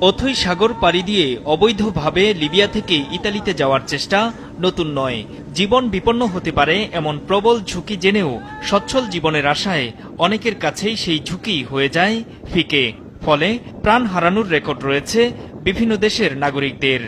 অথৈ সাগর পাড়ি দিয়ে অবৈধভাবে লিবিয়া থেকে ইতালিতে যাওয়ার চেষ্টা নতুন নয়। জীবন বিপন্ন হতে পারে এমন প্রবল ঝুঁকি জেনেও সচ্ছল জীবনের আশায় অনেকের কাছেই সেই ঝুঁকি হয়ে যায় ফিকে। ফলে প্রাণ হারানোর রেকর্ড রয়েছে বিভিন্ন দেশের নাগরিকদের।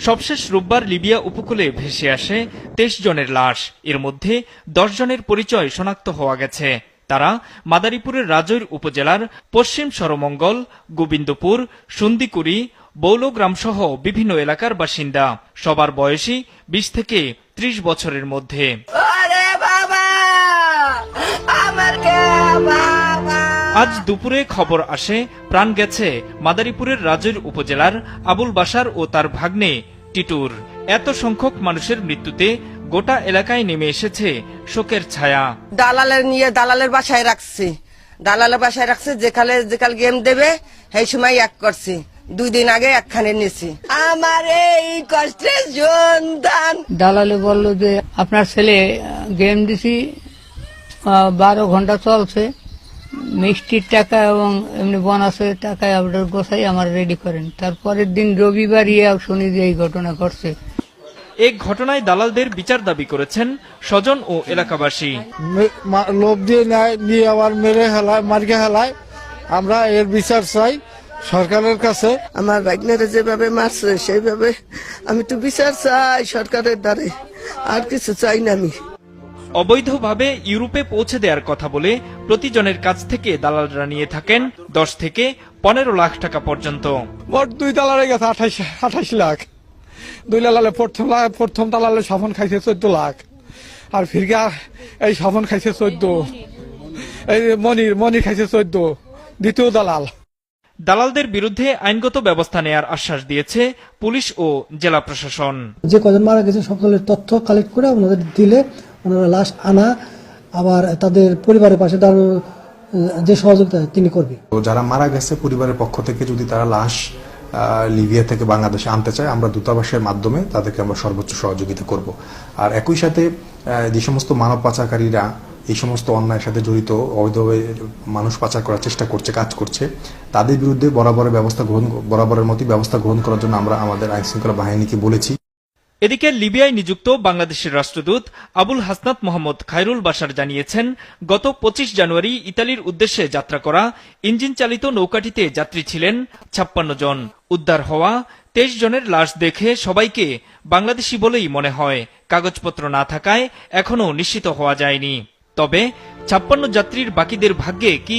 সবশেষ রোববার লিবিয়া উপকূলে ভেসে আসে 23 জনের লাশ। এর মধ্যে 10 জনের পরিচয় শনাক্ত হওয়া গেছে। তারা মাদারীপুরের রাজৈর উপজেলার পশ্চিম সরমঙ্গল, গোবিন্দপুর, সুন্দিকুড়ি, বৌলগ্রামসহ বিভিন্ন এলাকার বাসিন্দা। সবার বয়সী 20 থেকে 30 বছরের মধ্যে। আজ দুপুরে খবর আসে প্রাণ গেছে মাদারীপুরের রাজৈর উপজেলার আবুল বাশার ও তার ভাগ্নে টিটুর। এত সংখ্যক মানুষের মৃত্যুতে গোটা এলাকায় নেমে এসেছে শোকের ছায়া। দালালের বাসায় রাখছে যেখানে গেম দেবে সেই সময় এক করছি। 2 দিন আগে একখানে নিয়েছি। আমার এই কষ্টের সন্তান দালালে বলল যে আপনার ছেলে গেম দিছি 12 ঘন্টা চলছে, মিষ্টির টাকা এবং এমনি বোনাসের টাকায় আপনার গোছাই আমার রেডি করেন। তারপরের দিন রবিবার শুনি যে এই ঘটনা ঘটছে। এই ঘটনায় দালালদের বিচার দাবি করেছেন স্বজন ও এলাকাবাসী। লোভ দিয়ে নিয়ে আবার মার্কে হেলায়। আমরা এর বিচার চাই সরকারের কাছে। আমার ভাগ্নেরা যেভাবে মারছে সেইভাবে আমি তো বিচার চাই সরকারের দ্বারে, আর কিছু চাই না আমি। অবৈধভাবে ইউরোপে পৌঁছে দেওয়ার কথা বলে প্রতিজনের কাছ থেকে দালালরা নিয়ে থাকেন 10 থেকে 15 লাখ টাকা পর্যন্ত। মোট 2 দালালে গেছে 28 লাখ। 2 দালালে প্রথম দালালে সাফন খাইছে 14 লাখ, আর ফিরগা এই সাফন খাইছে 14, এই মনির খাইছে 14, দ্বিতীয় দালাল। দালালদের বিরুদ্ধে আইনগত ব্যবস্থা নেয়ার আশ্বাস দিয়েছে পুলিশ ও জেলা প্রশাসন। যে কজন মারা গেছে সকলের তথ্য কালেক্ট করে ওনাদের দিলে ওনারা লাশ আনা, আবার তাদের পরিবারের পাশে দাঁড়ানোর যে সহযোগিতা তিনি করবে। যারা মারা গেছে পরিবারের পক্ষ থেকে যদি তারা লাশ লিবিয়া থেকে বাংলাদেশে আনতে চায়, আমরা দূতাবাসের মাধ্যমে তাদেরকে আমরা সর্বোচ্চ সহযোগিতা করব। আর একই সাথে যে সমস্ত মানব পাচারকারীরা এই সমস্ত অন্যায়ের সাথে জড়িত, অবৈধভাবে মানুষ পাচার করার চেষ্টা করছে, কাজ করছে, তাদের বিরুদ্ধে বরাবরের মতোই ব্যবস্থা গ্রহণ করার জন্য আমরা আমাদের আইন শৃঙ্খলা বাহিনীকে বলেছি। এদিকে লিবিয়ায় নিযুক্ত বাংলাদেশের রাষ্ট্রদূত আবুল হাসনাত মোহাম্মদ খায়রুল বাশার জানিয়েছেন, গত 25 জানুয়ারি ইতালির উদ্দেশ্যে যাত্রা করা ইঞ্জিন চালিত নৌকাটিতে যাত্রী ছিলেন 56 জন। উদ্ধার হওয়া 23 জনের লাশ দেখে সবাইকে বাংলাদেশি বলেই মনে হয়। কাগজপত্র না থাকায় এখনও নিশ্চিত হওয়া যায়নি। তবে 56 যাত্রীর বাকিদের ভাগ্যে কি